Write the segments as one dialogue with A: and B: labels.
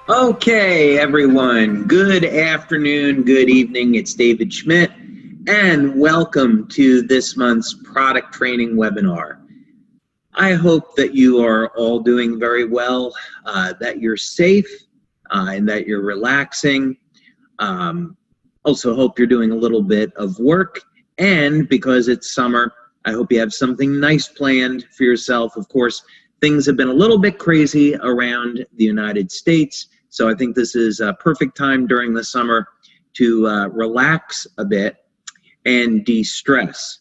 A: Okay, everyone. Good afternoon, good evening. It's David Schmidt, and welcome to this month's product training webinar. I hope that you are all doing very well, that you're safe, and that you're relaxing. Also hope you're doing a little bit of work, and because it's summer, I hope you have something nice planned for yourself. Of course, things have been a little bit crazy around the United States. So I think this is a perfect time during the summer to relax a bit and de-stress.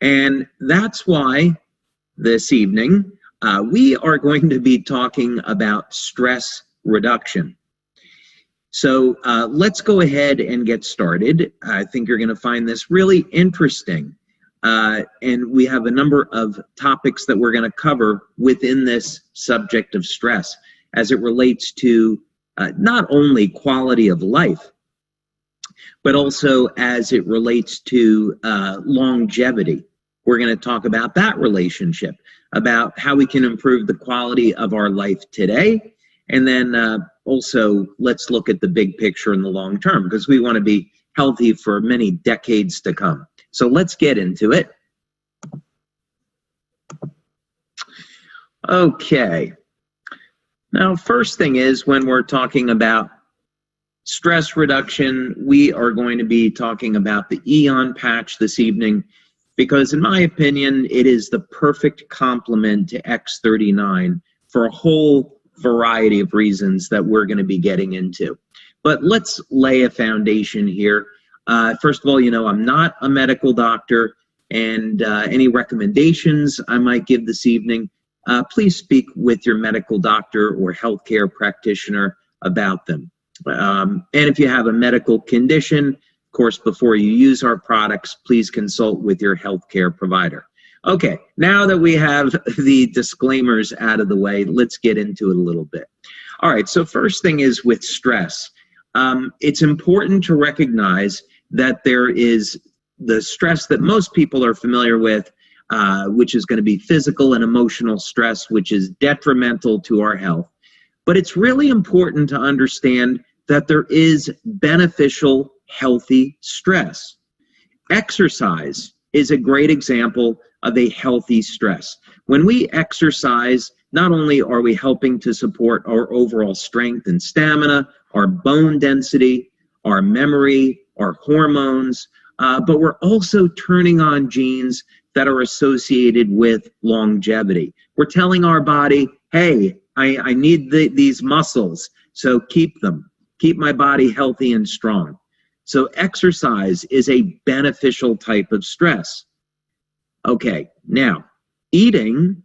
A: And that's why this evening we are going to be talking about stress reduction. So let's go ahead and get started. I think you're going to find this really interesting. And we have a number of topics that we're going to cover within this subject of stress as it relates to not only quality of life, but also as it relates to longevity. We're going to talk about that relationship, about how we can improve the quality of our life today. And then also, let's look at the big picture in the long term, because we want to be healthy for many decades to come. So let's get into it. Okay. Now, first thing is, when we're talking about stress reduction, we are going to be talking about the Aeon patch this evening, because in my opinion, it is the perfect complement to X39 for a whole variety of reasons that we're going to be getting into. But let's lay a foundation here. First of all, you know, I'm not a medical doctor, and any recommendations I might give this evening, please speak with your medical doctor or healthcare practitioner about them. And if you have a medical condition, of course, before you use our products, please consult with your healthcare provider. Okay, now that we have the disclaimers out of the way, let's get into it a little bit. All right, so first thing is with stress. It's important to recognize that there is the stress that most people are familiar with, which is going to be physical and emotional stress, which is detrimental to our health. But it's really important to understand that there is beneficial, healthy stress. Exercise is a great example of a healthy stress. When we exercise, not only are we helping to support our overall strength and stamina, our bone density, our memory, our hormones, but we're also turning on genes that are associated with longevity. We're telling our body, hey, I need these muscles, so keep them. Keep my body healthy and strong. So exercise is a beneficial type of stress. Okay, now, eating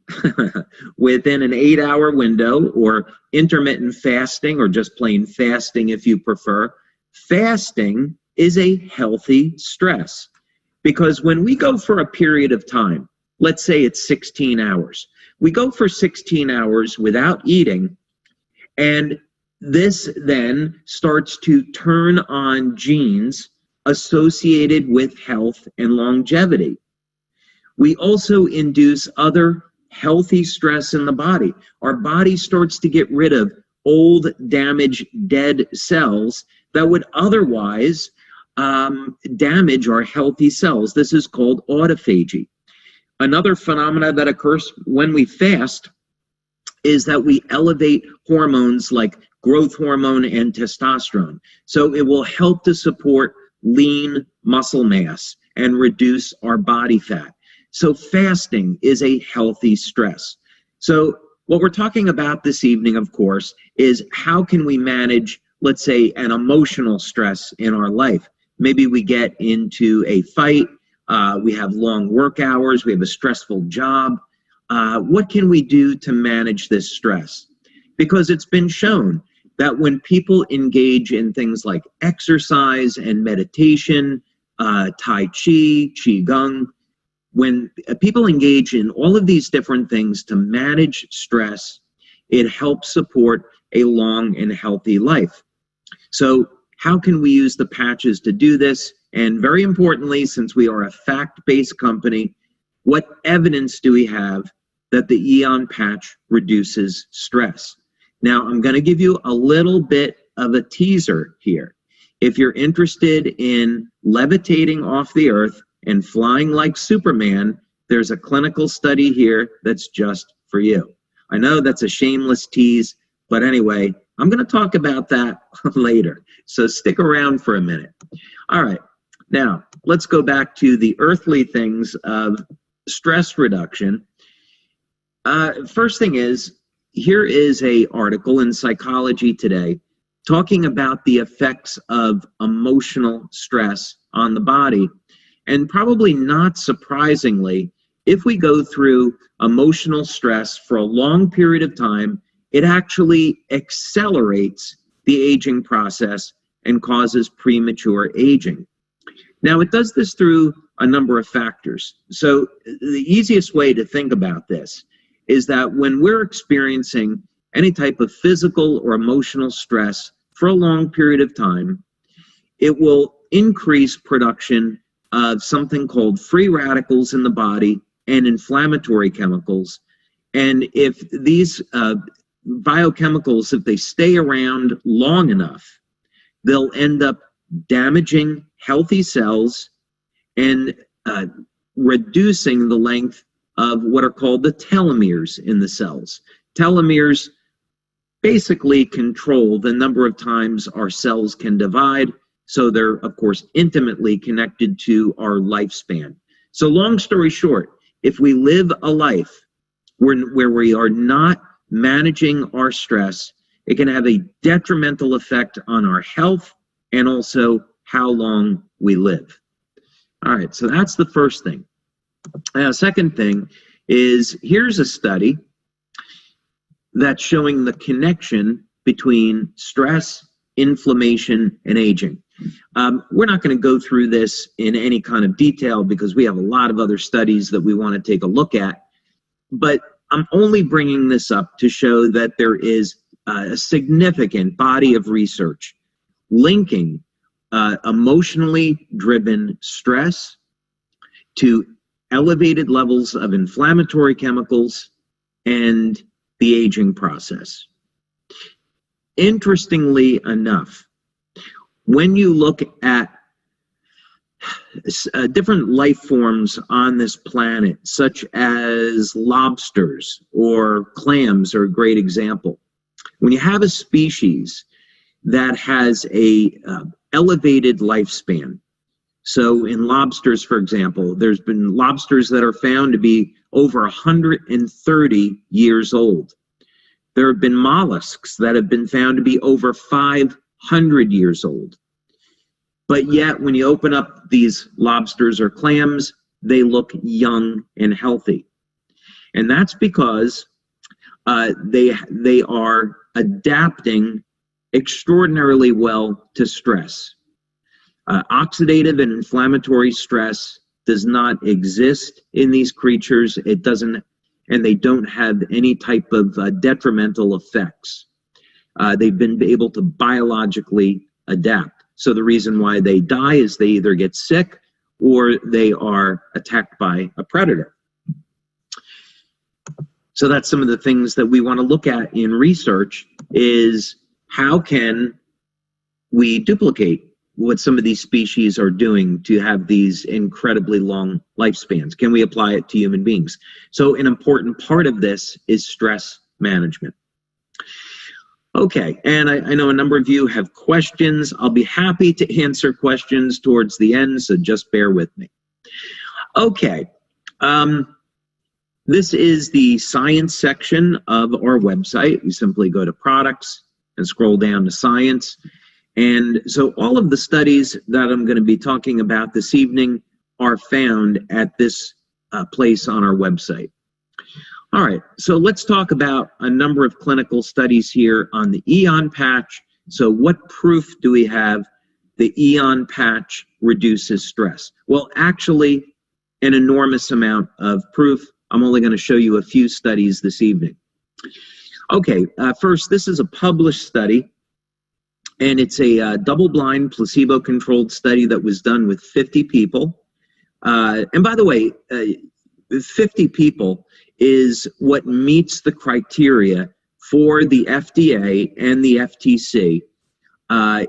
A: within an 8-hour window, or intermittent fasting, or just plain fasting if you prefer, fasting is a healthy stress. Because when we go for a period of time, let's say it's 16 hours, we go for 16 hours without eating, and this then starts to turn on genes associated with health and longevity. We also induce other healthy stress in the body. Our body starts to get rid of old, damaged, dead cells that would otherwise damage our healthy cells. This is called autophagy. Another phenomena that occurs when we fast is that we elevate hormones like growth hormone and testosterone. So it will help to support lean muscle mass and reduce our body fat. So fasting is a healthy stress. So what we're talking about this evening, of course, is how can we manage, let's say, an emotional stress in our life. Maybe we get into a fight, we have long work hours, we have a stressful job. What can we do to manage this stress? Because it's been shown that when people engage in things like exercise and meditation, Tai Chi, Qigong, when people engage in all of these different things to manage stress, it helps support a long and healthy life. So how can we use the patches to do this? And very importantly, since we are a fact-based company, what evidence do we have that the Aeon patch reduces stress? Now, I'm going to give you a little bit of a teaser here. If you're interested in levitating off the earth and flying like Superman, there's a clinical study here that's just for you. I know that's a shameless tease, but anyway, I'm going to talk about that later. So stick around for a minute. All right. Now, let's go back to the earthly things of stress reduction. First thing is, here is an article in Psychology Today talking about the effects of emotional stress on the body. And probably not surprisingly, if we go through emotional stress for a long period of time, it actually accelerates the aging process and causes premature aging. Now, it does this through a number of factors. So the easiest way to think about this is that when we're experiencing any type of physical or emotional stress for a long period of time, it will increase production of something called free radicals in the body and inflammatory chemicals. And if these biochemicals, if they stay around long enough, they'll end up damaging healthy cells and reducing the length of what are called the telomeres in the cells. Telomeres basically control the number of times our cells can divide, so they're, of course, intimately connected to our lifespan. So long story short, if we live a life where we are not managing our stress, it can have a detrimental effect on our health and also how long we live. All right, so that's the first thing. Second thing is, here's a study that's showing the connection between stress, inflammation, and aging. We're not going to go through this in any kind of detail because we have a lot of other studies that we want to take a look at, but I'm only bringing this up to show that there is a significant body of research linking emotionally driven stress to elevated levels of inflammatory chemicals and the aging process. Interestingly enough, when you look at different life forms on this planet, such as lobsters or clams are a great example. When you have a species that has a elevated lifespan, so in lobsters, for example, there's been lobsters that are found to be over 130 years old. There have been mollusks that have been found to be over 500 years old. But yet, when you open up these lobsters or clams, they look young and healthy. And that's because they are adapting extraordinarily well to stress. Oxidative and inflammatory stress does not exist in these creatures. It doesn't, and they don't have any type of detrimental effects. They've been able to biologically adapt. So the reason why they die is they either get sick or they are attacked by a predator. So that's some of the things that we want to look at in research is how can we duplicate what some of these species are doing to have these incredibly long lifespans? Can we apply it to human beings? So an important part of this is stress management. Okay, and I know a number of you have questions. I'll be happy to answer questions towards the end, so just bear with me. Okay, this is the science section of our website. You simply go to products and scroll down to science. And so all of the studies that I'm going to be talking about this evening are found at this place on our website. All right, so let's talk about a number of clinical studies here on the Aeon patch. So what proof do we have the Aeon patch reduces stress? Well, actually, an enormous amount of proof. I'm only going to show you a few studies this evening. Okay, first, this is a published study, and it's a double-blind, placebo-controlled study that was done with 50 people. And by the way, 50 people is what meets the criteria for the FDA and the FTC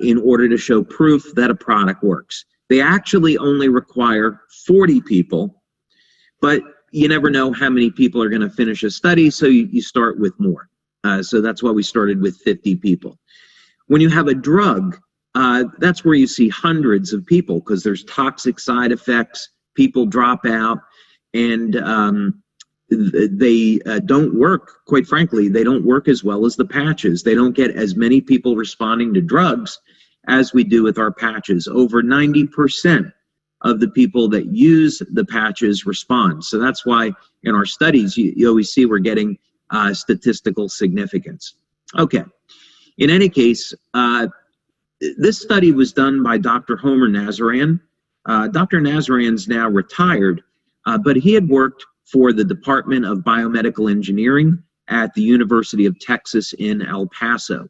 A: in order to show proof that a product works. They actually only require 40 people, but you never know how many people are going to finish a study, so you start with more. So that's why we started with 50 people. When you have a drug, that's where you see hundreds of people because there's toxic side effects, people drop out, and they don't work, quite frankly, they don't work as well as the patches. They don't get as many people responding to drugs as we do with our patches. Over 90% of the people that use the patches respond. So that's why in our studies, you always see we're getting statistical significance. Okay, in any case, this study was done by Dr. Homer Nazaran. Dr. Nazaran's now retired, but he had worked for the Department of Biomedical Engineering at the University of Texas in El Paso.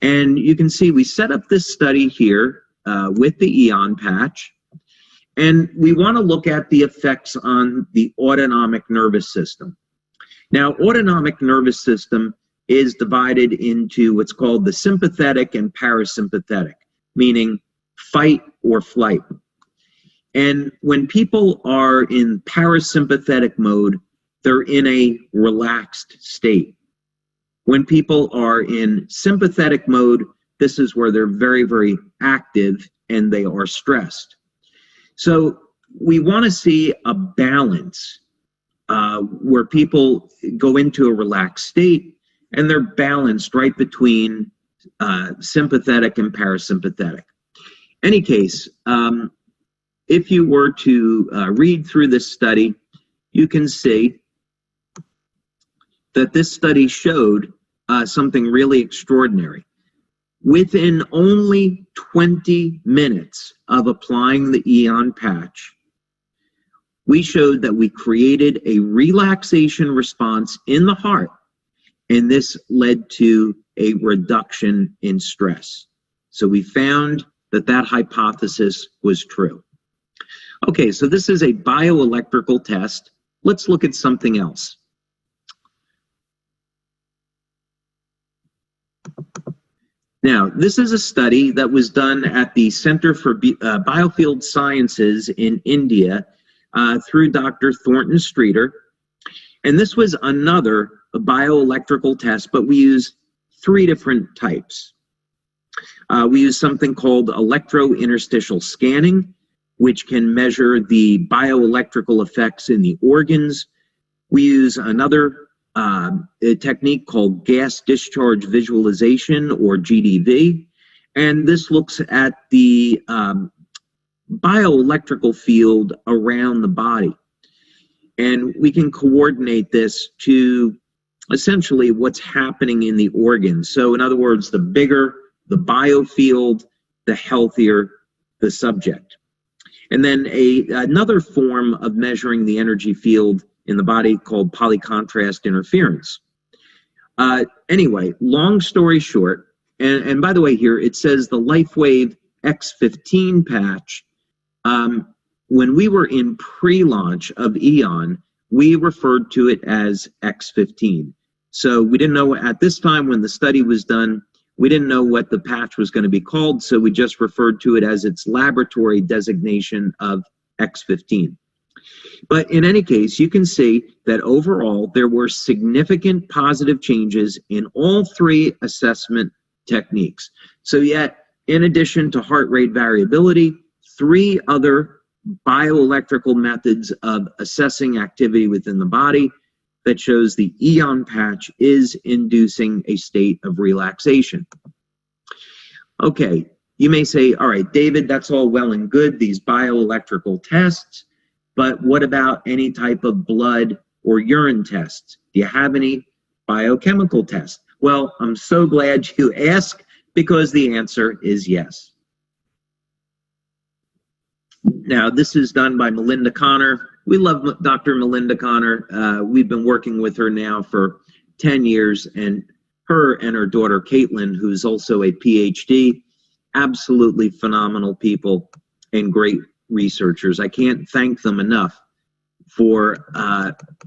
A: And you can see we set up this study here with the Aeon patch, and we want to look at the effects on the autonomic nervous system. Now, autonomic nervous system is divided into what's called the sympathetic and parasympathetic, meaning fight or flight. And when people are in parasympathetic mode, they're in a relaxed state. When people are in sympathetic mode, this is where they're very, very active and they are stressed. So we want to see a balance where people go into a relaxed state and they're balanced right between sympathetic and parasympathetic. Any case, if you were to read through this study, you can see that this study showed something really extraordinary. Within only 20 minutes of applying the Aeon patch, we showed that we created a relaxation response in the heart, and this led to a reduction in stress. So we found that that hypothesis was true. Okay, so this is a bioelectrical test. Let's look at something else. Now, this is a study that was done at the Center for Biofield Sciences in India through Dr. Thornton Streeter. And this was another bioelectrical test, but we used 3 different types. We used something called electrointerstitial scanning, which can measure the bioelectrical effects in the organs. We use another a technique called gas discharge visualization, or GDV, and this looks at the bioelectrical field around the body. And we can coordinate this to essentially what's happening in the organs. So in other words, the bigger the biofield, the healthier the subject. And then another form of measuring the energy field in the body called polycontrast interference. Anyway, long story short, and by the way here, it says the LifeWave X15 patch. When we were in pre-launch of Aeon, we referred to it as X15. So we didn't know at this time when the study was done, we didn't know what the patch was going to be called, so we just referred to it as its laboratory designation of X15. But in any case, you can see that overall there were significant positive changes in all 3 assessment techniques. So yet, in addition to heart rate variability, 3 other bioelectrical methods of assessing activity within the body that shows the Aeon patch is inducing a state of relaxation. Okay, you may say, all right, David, that's all well and good, these bioelectrical tests, but what about any type of blood or urine tests? Do you have any biochemical tests? Well, I'm so glad you asked, because the answer is yes. Now, this is done by Melinda Connor. We love Dr. Melinda Connor. We've been working with her now for 10 years, and her and her daughter, Caitlin, who's also a PhD, absolutely phenomenal people and great researchers. I can't thank them enough for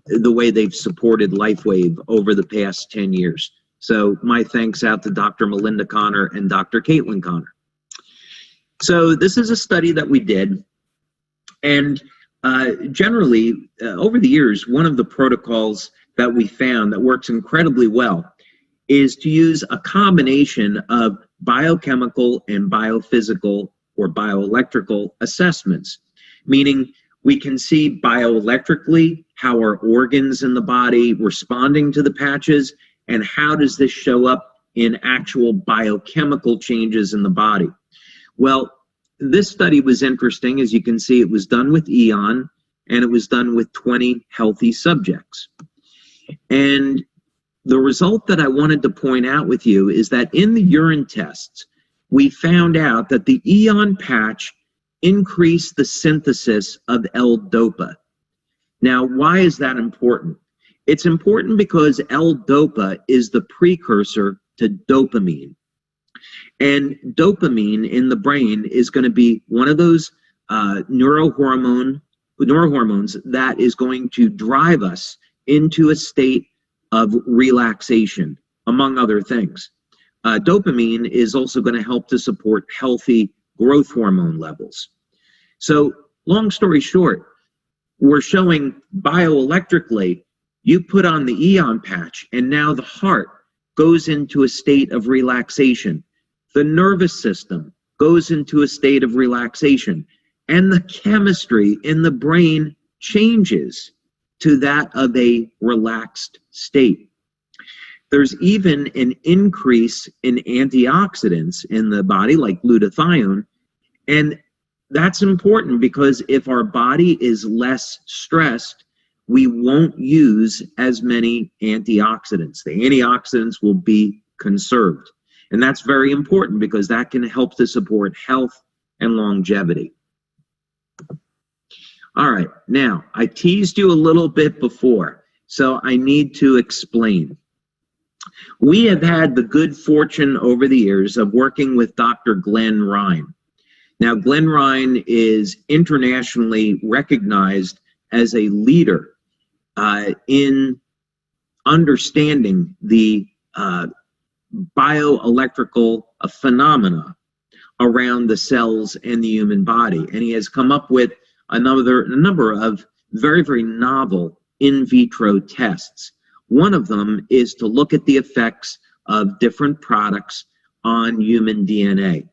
A: the way they've supported LifeWave over the past 10 years. So my thanks out to Dr. Melinda Connor and Dr. Caitlin Connor. So this is a study that we did, and generally, over the years, one of the protocols that we found that works incredibly well is to use a combination of biochemical and biophysical or bioelectrical assessments, meaning we can see bioelectrically how our organs in the body responding to the patches, and how does this show up in actual biochemical changes in the body. Well, this study was interesting. As you can see, it was done with Aeon, and it was done with 20 healthy subjects. And the result that I wanted to point out with you is that in the urine tests, we found out that the Aeon patch increased the synthesis of L-DOPA. Now, why is that important? It's important because L-DOPA is the precursor to dopamine. And dopamine in the brain is going to be one of those neurohormones that is going to drive us into a state of relaxation, among other things. Dopamine is also going to help to support healthy growth hormone levels. So, long story short, we're showing bioelectrically, you put on the Aeon patch, and now the heart goes into a state of relaxation. The nervous system goes into a state of relaxation, and the chemistry in the brain changes to that of a relaxed state. There's even an increase in antioxidants in the body, like glutathione, and that's important because if our body is less stressed, we won't use as many antioxidants. The antioxidants will be conserved. And that's very important because that can help to support health and longevity. All right, now I teased you a little bit before, so I need to explain. We have had the good fortune over the years of working with Dr. Glenn Ryan. Now, Glenn Ryan is internationally recognized as a leader in understanding the bioelectrical phenomena around the cells and the human body. And he has come up with a number of very, very novel in vitro tests. One of them is to look at the effects of different products on human DNA.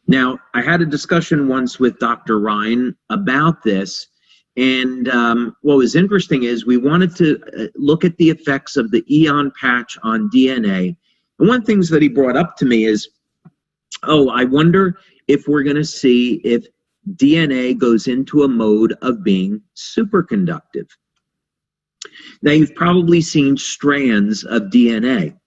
A: Now, I had a discussion once with Dr. Ryan about this, and what was interesting is we wanted to look at the effects of the Aeon patch on DNA. And one of the things that he brought up to me is, oh, I wonder if we're going to see if DNA goes into a mode of being superconductive. Now, you've probably seen strands of DNA.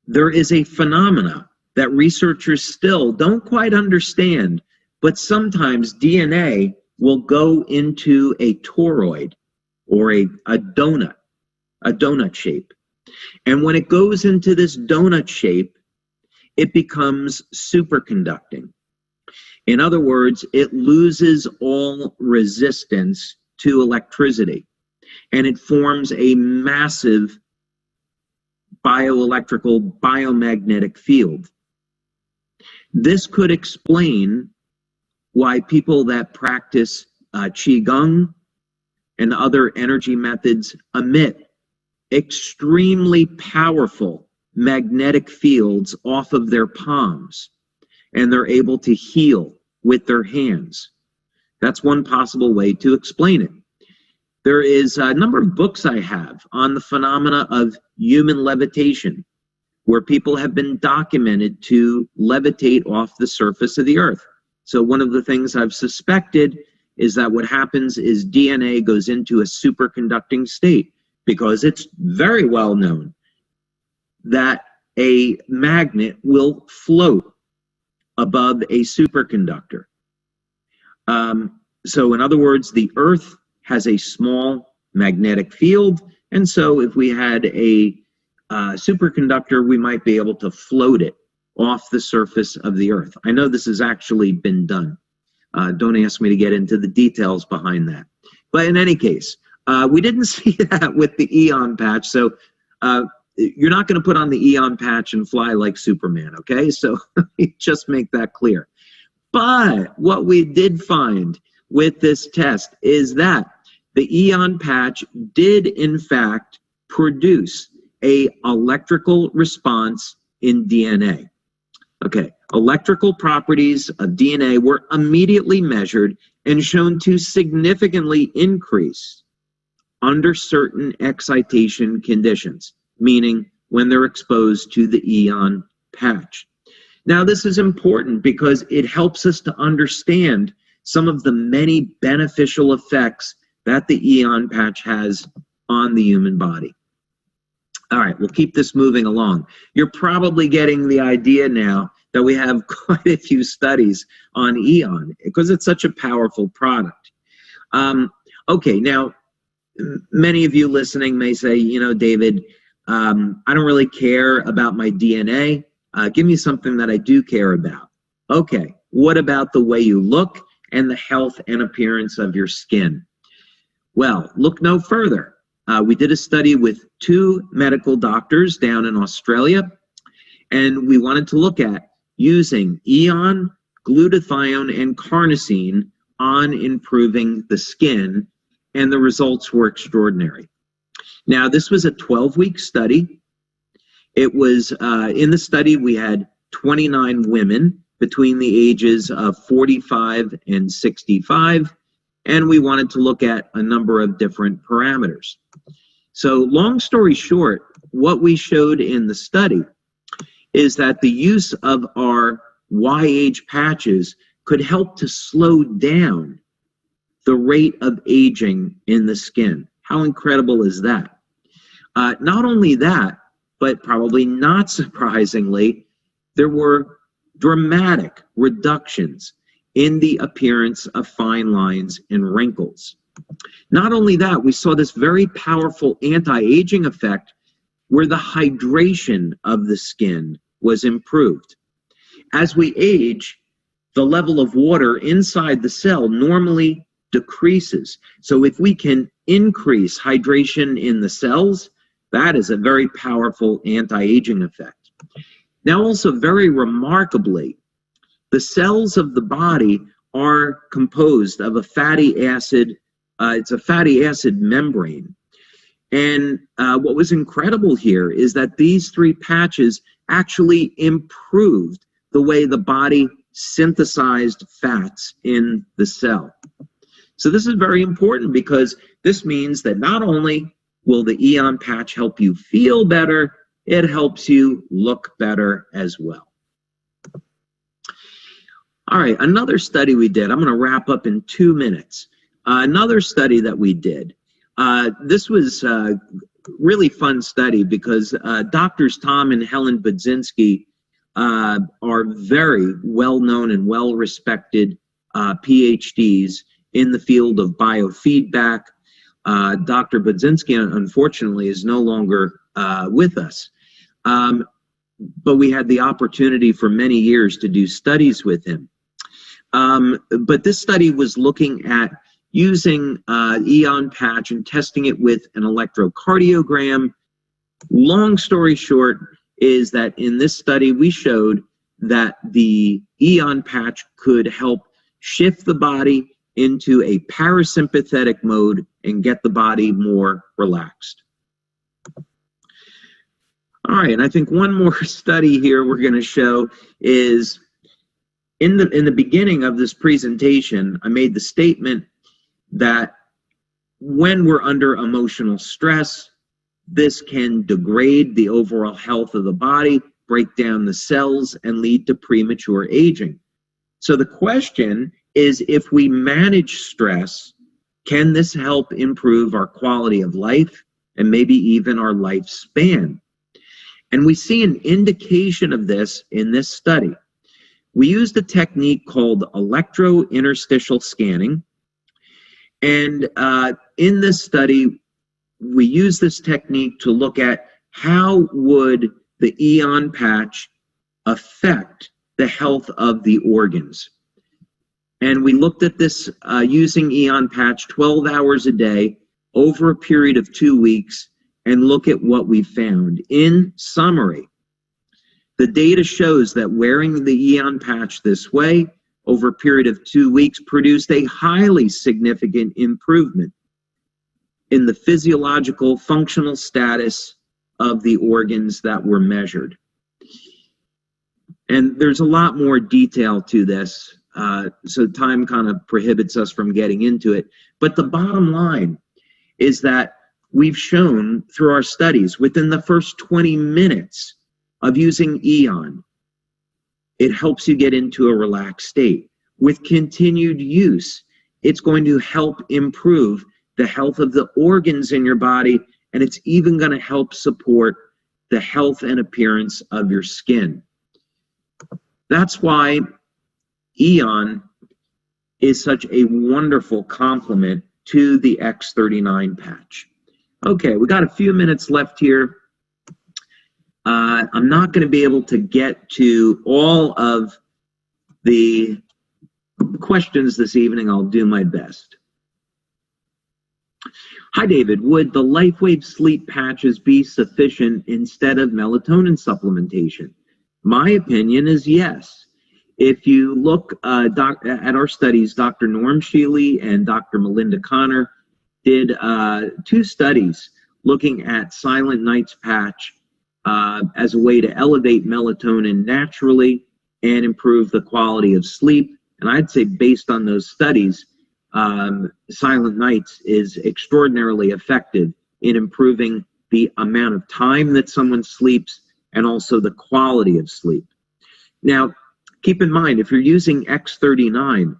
A: There is a phenomena that researchers still don't quite understand, but sometimes DNA will go into a toroid or a donut shape. And when it goes into this donut shape, it becomes superconducting. In other words, it loses all resistance to electricity, and it forms a massive bioelectrical biomagnetic field. This could explain why people that practice Qigong and other energy methods emit extremely powerful magnetic fields off of their palms, and they're able to heal with their hands. That's one possible way to explain it. There is a number of books I have on the phenomena of human levitation, where people have been documented to levitate off the surface of the earth. So one of the things I've suspected is that what happens is DNA goes into a superconducting state, because it's very well known that a magnet will float above a superconductor. So in other words, the earth has a small magnetic field, and so if we had a superconductor, we might be able to float it off the surface of the earth. I know this has actually been done. Don't ask me to get into the details behind that. But in any case, we didn't see that with the Aeon patch. So you're not going to put on the Aeon patch and fly like Superman, okay? So just make that clear. But what we did find with this test is that the Aeon patch did, in fact, produce an electrical response in DNA. Okay, electrical properties of DNA were immediately measured and shown to significantly increase under certain excitation conditions, meaning when they're exposed to the Aeon patch. Now, this is important because it helps us to understand some of the many beneficial effects that the Aeon patch has on the human body. All right, we'll keep this moving along. You're probably getting the idea now that we have quite a few studies on Aeon because it's such a powerful product. Okay, now, many of you listening may say, you know, David, I don't really care about my DNA. Give me something that I do care about. Okay, what about the way you look and the health and appearance of your skin? Well, look no further. We did a study with 2 medical doctors down in Australia, and we wanted to look at using Aeon, glutathione, and carnosine on improving the skin, and the results were extraordinary. Now, this was a 12-week study. It was, in the study, we had 29 women between the ages of 45 and 65, and we wanted to look at a number of different parameters. So long story short, what we showed in the study is that the use of our YH patches could help to slow down the rate of aging in the skin. How incredible is that? Not only that, but probably not surprisingly, there were dramatic reductions in the appearance of fine lines and wrinkles. Not only that, we saw this very powerful anti-aging effect where the hydration of the skin was improved. As we age, the level of water inside the cell normally decreases. So if we can increase hydration in the cells, that is a very powerful anti-aging effect. Now, also very remarkably, the cells of the body are composed of a fatty acid, it's a fatty acid membrane. And what was incredible here is that these 3 patches actually improved the way the body synthesized fats in the cell. So this is very important because this means that not only will the Aeon patch help you feel better, it helps you look better as well. All right, another study we did, I'm going to wrap up in 2 minutes. Another study that we did, this was a really fun study because Doctors Tom and Helen Budzinski are very well-known and well-respected PhDs in the field of biofeedback. Dr. Budzinski, unfortunately, is no longer with us. But we had the opportunity for many years to do studies with him. But this study was looking at using Aeon patch and testing it with an electrocardiogram. Long story short is that in this study we showed that the Aeon patch could help shift the body into a parasympathetic mode and get the body more relaxed. All right, and I think one more study here we're going to show is in the beginning of this presentation, I made the statement that when we're under emotional stress, this can degrade the overall health of the body, break down the cells, and lead to premature aging. So the question is, if we manage stress, can this help improve our quality of life and maybe even our lifespan? And we see an indication of this in this study. We used a technique called electrointerstitial scanning. And in this study, we use this technique to look at how would the Aeon patch affect the health of the organs. And we looked at this using Aeon patch 12 hours a day over a period of 2 weeks, and look at what we found. In summary, the data shows that wearing the Aeon patch this way over a period of 2 weeks produced a highly significant improvement in the physiological functional status of the organs that were measured. And there's a lot more detail to this, so time kind of prohibits us from getting into it. But the bottom line is that we've shown through our studies within the first 20 minutes of using Aeon, it helps you get into a relaxed state. With continued use, it's going to help improve the health of the organs in your body, and it's even going to help support the health and appearance of your skin. That's why Aeon is such a wonderful complement to the X39 patch. Okay, we got a few minutes left here. I'm not going to be able to get to all of the questions this evening. I'll do my best. Hi, David. Would the LifeWave sleep patches be sufficient instead of melatonin supplementation? My opinion is yes. If you look at our studies, Dr. Norm Shealy and Dr. Melinda Connor did 2 studies looking at Silent Nights patch as a way to elevate melatonin naturally and improve the quality of sleep. And I'd say based on those studies, Silent Nights is extraordinarily effective in improving the amount of time that someone sleeps and also the quality of sleep. Now, keep in mind, if you're using X39,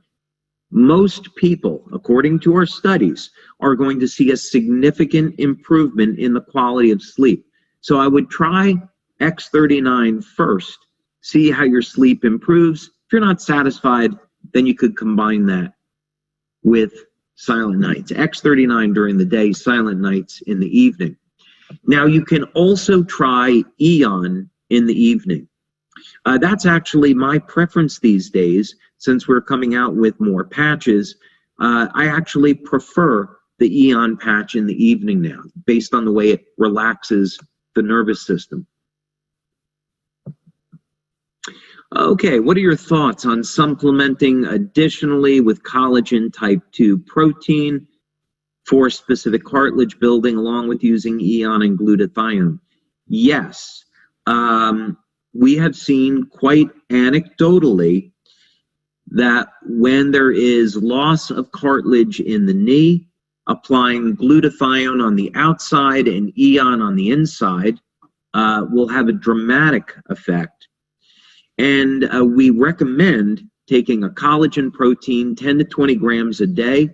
A: most people, according to our studies, are going to see a significant improvement in the quality of sleep. So I would try X39 first, see how your sleep improves. If you're not satisfied, then you could combine that with Silent Nights. X39 during the day, Silent Nights in the evening. Now you can also try Aeon in the evening. That's actually my preference these days, since we're coming out with more patches. I actually prefer the Aeon patch in the evening now, based on the way it relaxes the nervous system. Okay, what are your thoughts on supplementing additionally with collagen type 2 protein for specific cartilage building, along with using Aeon and glutathione? Yes, we have seen quite anecdotally that when there is loss of cartilage in the knee, applying glutathione on the outside and Aeon on the inside will have a dramatic effect. And we recommend taking a collagen protein 10 to 20 grams a day.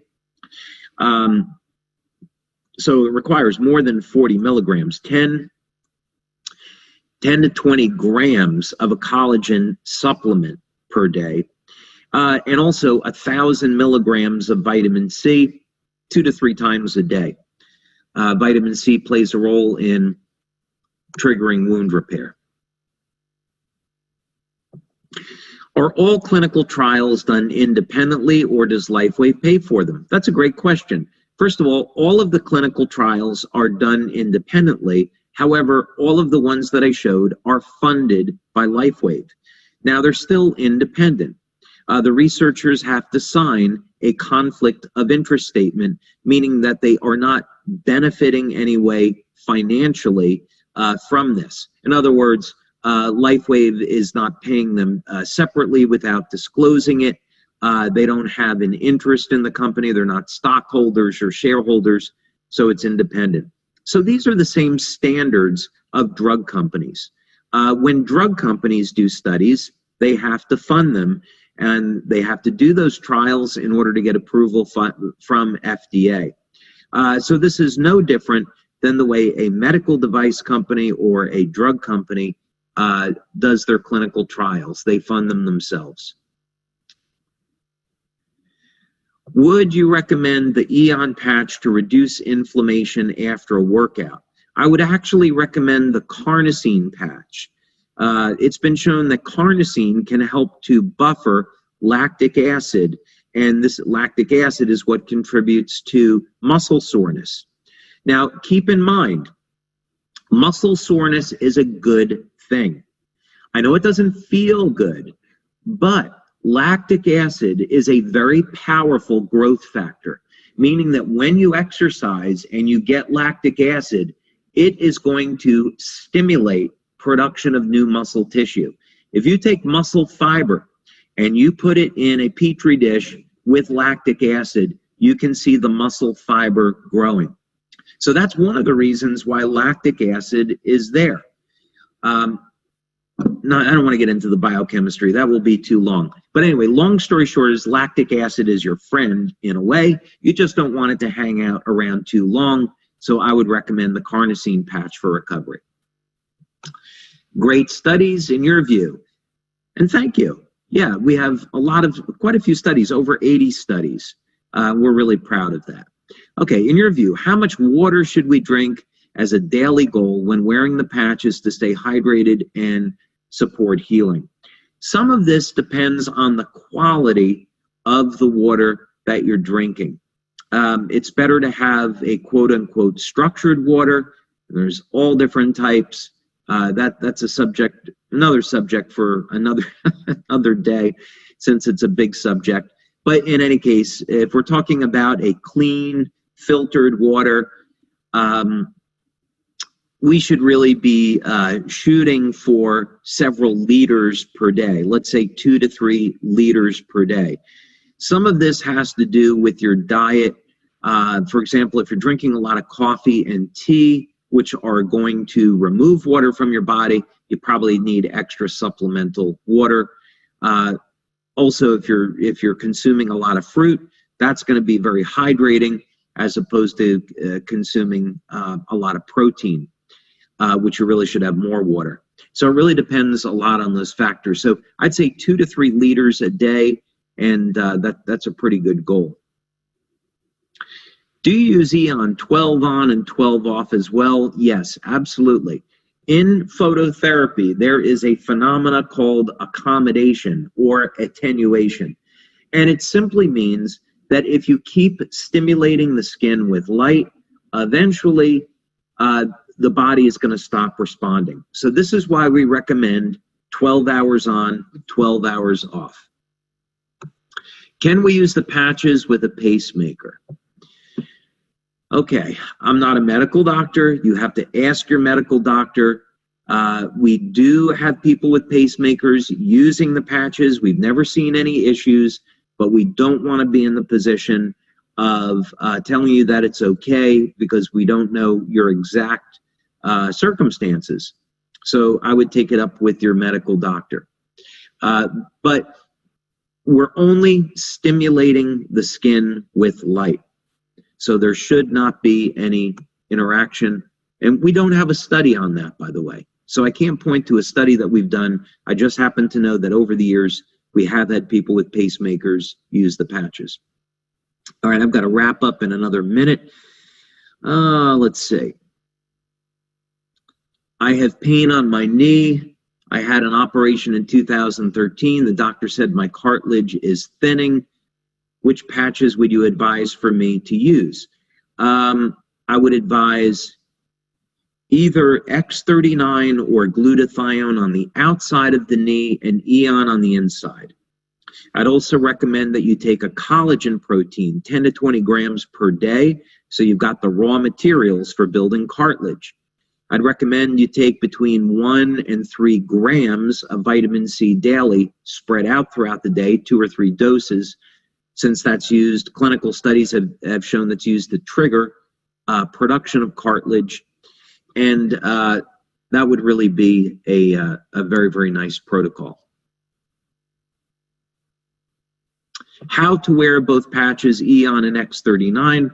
A: So it requires more than 40 milligrams, 10 to 20 grams of a collagen supplement per day. And also 1,000 milligrams of vitamin C 2 to 3 times a day. Vitamin C plays a role in triggering wound repair. Are all clinical trials done independently, or does LifeWave pay for them? That's a great question. First of all of the clinical trials are done independently. However, all of the ones that I showed are funded by LifeWave. Now, they're still independent. The researchers have to sign a conflict of interest statement, meaning that they are not benefiting any way financially from this. In other words, LifeWave is not paying them separately without disclosing it. They don't have an interest in the company. They're not stockholders or shareholders, so it's independent. So these are the same standards of drug companies. When drug companies do studies, they have to fund them, and they have to do those trials in order to get approval from FDA. So this is no different than the way a medical device company or a drug company does their clinical trials. They fund them themselves. Would you recommend the Aeon patch to reduce inflammation after a workout? I would actually recommend the carnosine patch. It's been shown that carnosine can help to buffer lactic acid, and this lactic acid is what contributes to muscle soreness. Now, keep in mind, muscle soreness is a good thing. I know it doesn't feel good, but lactic acid is a very powerful growth factor, meaning that when you exercise and you get lactic acid, it is going to stimulate production of new muscle tissue. If you take muscle fiber and you put it in a petri dish with lactic acid, you can see the muscle fiber growing. So that's one of the reasons why lactic acid is there. No, I don't want to get into the biochemistry. That will be too long. But anyway, long story short is lactic acid is your friend in a way. You just don't want it to hang out around too long. So I would recommend the carnosine patch for recovery. Great studies in your view. And thank you. Yeah, we have quite a few studies, over 80 studies. We're really proud of that. Okay, in your view, how much water should we drink as a daily goal when wearing the patches to stay hydrated and support healing? Some of this depends on the quality of the water that you're drinking. It's better to have a quote-unquote structured water. There's all different types. That's a subject, another subject for another day, since it's a big subject. But in any case, if we're talking about a clean, filtered water, we should really be shooting for several liters per day. Let's say 2 to 3 liters per day. Some of this has to do with your diet. For example, if you're drinking a lot of coffee and tea, which are going to remove water from your body, you probably need extra supplemental water. Also, if you're consuming a lot of fruit, that's going to be very hydrating, as opposed to consuming a lot of protein, which you really should have more water. So it really depends a lot on those factors. So I'd say 2 to 3 liters a day, and that's a pretty good goal. Do you use Aeon 12 on and 12 off as well? Yes, absolutely. In phototherapy, there is a phenomena called accommodation or attenuation. And it simply means that if you keep stimulating the skin with light, eventually the body is going to stop responding. So this is why we recommend 12 hours on, 12 hours off. Can we use the patches with a pacemaker? Okay, I'm not a medical doctor. You have to ask your medical doctor. We do have people with pacemakers using the patches. We've never seen any issues, but we don't want to be in the position of telling you that it's okay, because we don't know your exact circumstances. So I would take it up with your medical doctor. But we're only stimulating the skin with light. So there should not be any interaction. And we don't have a study on that, by the way. So I can't point to a study that we've done. I just happen to know that over the years, we have had people with pacemakers use the patches. All right, I've got to wrap up in another minute. Let's see. I have pain on my knee. I had an operation in 2013. The doctor said my cartilage is thinning. Which patches would you advise for me to use? I would advise either X39 or glutathione on the outside of the knee and Aeon on the inside. I'd also recommend that you take a collagen protein, 10 to 20 grams per day, so you've got the raw materials for building cartilage. I'd recommend you take between 1 and 3 grams of vitamin C daily, spread out throughout the day, 2 or 3 doses, since that's used. Clinical studies have shown that's used to trigger production of cartilage, and that would really be a very, very nice protocol. How to wear both patches, Aeon and X39.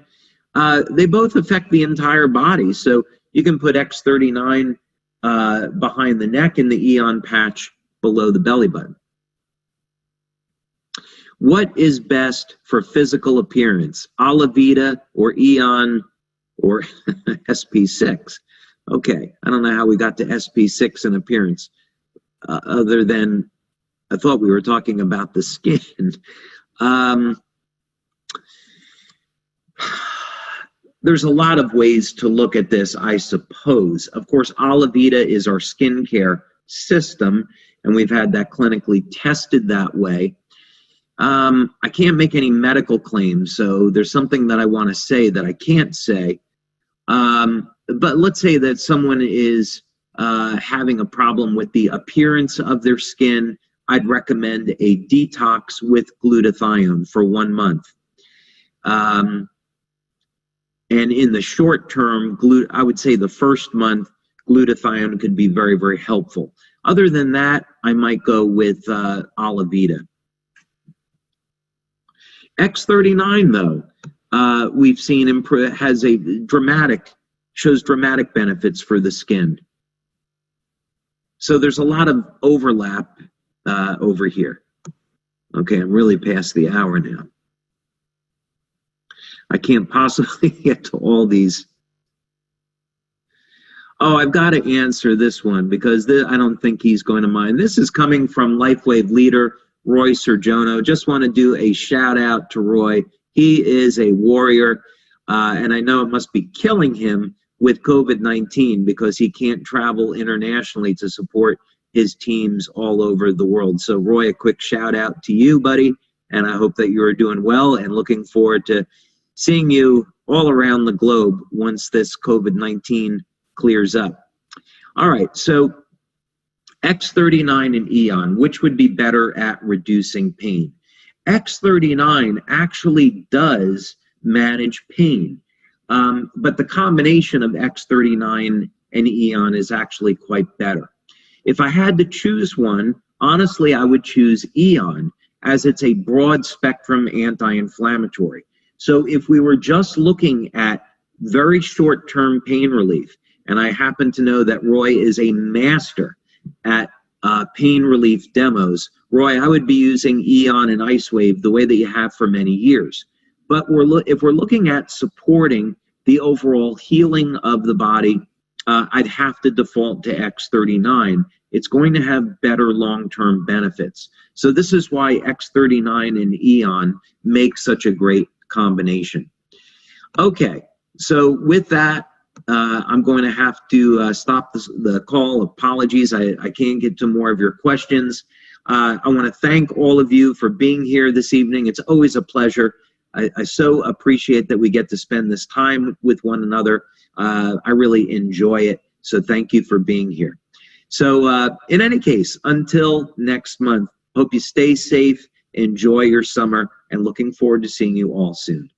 A: They both affect the entire body, so you can put X39 behind the neck and the Aeon patch below the belly button. What is best for physical appearance, Alavita or Aeon or SP6? Okay, I don't know how we got to SP6 in appearance, other than I thought we were talking about the skin. There's a lot of ways to look at this, I suppose. Of course, Alavita is our skincare system, and we've had that clinically tested that way. I can't make any medical claims, so there's something that I want to say that I can't say. But let's say that someone is having a problem with the appearance of their skin. I'd recommend a detox with glutathione for 1 month. And in the short term, I would say the first month, glutathione could be very, very helpful. Other than that, I might go with Alavita. X39, though, we've seen has shows dramatic benefits for the skin. So there's a lot of overlap over here. Okay, I'm really past the hour now. I can't possibly get to all these. Oh, I've got to answer this one because I don't think he's going to mind. This is coming from LifeWave leader Roy Serjono. Just want to do a shout out to Roy. He is a warrior, and I know it must be killing him with COVID-19 because he can't travel internationally to support his teams all over the world. So Roy, a quick shout out to you, buddy, and I hope that you are doing well and looking forward to seeing you all around the globe once this COVID-19 clears up. All right, so X39 and Aeon, which would be better at reducing pain? X39 actually does manage pain, but the combination of X39 and Aeon is actually quite better. If I had to choose one, honestly, I would choose Aeon as it's a broad spectrum anti-inflammatory. So if we were just looking at very short-term pain relief, and I happen to know that Roy is a master at pain relief demos, Roy, I would be using Aeon and LifeWave the way that you have for many years. But if we're looking at supporting the overall healing of the body, I'd have to default to X39. It's going to have better long-term benefits. So this is why X39 and Aeon make such a great combination. Okay, so with that, I'm going to have to stop the call. Apologies, I can't get to more of your questions. I want to thank all of you for being here this evening. It's always a pleasure. I so appreciate that we get to spend this time with one another. I really enjoy it, so thank you for being here. So in any case, until next month, hope you stay safe, enjoy your summer, and looking forward to seeing you all soon.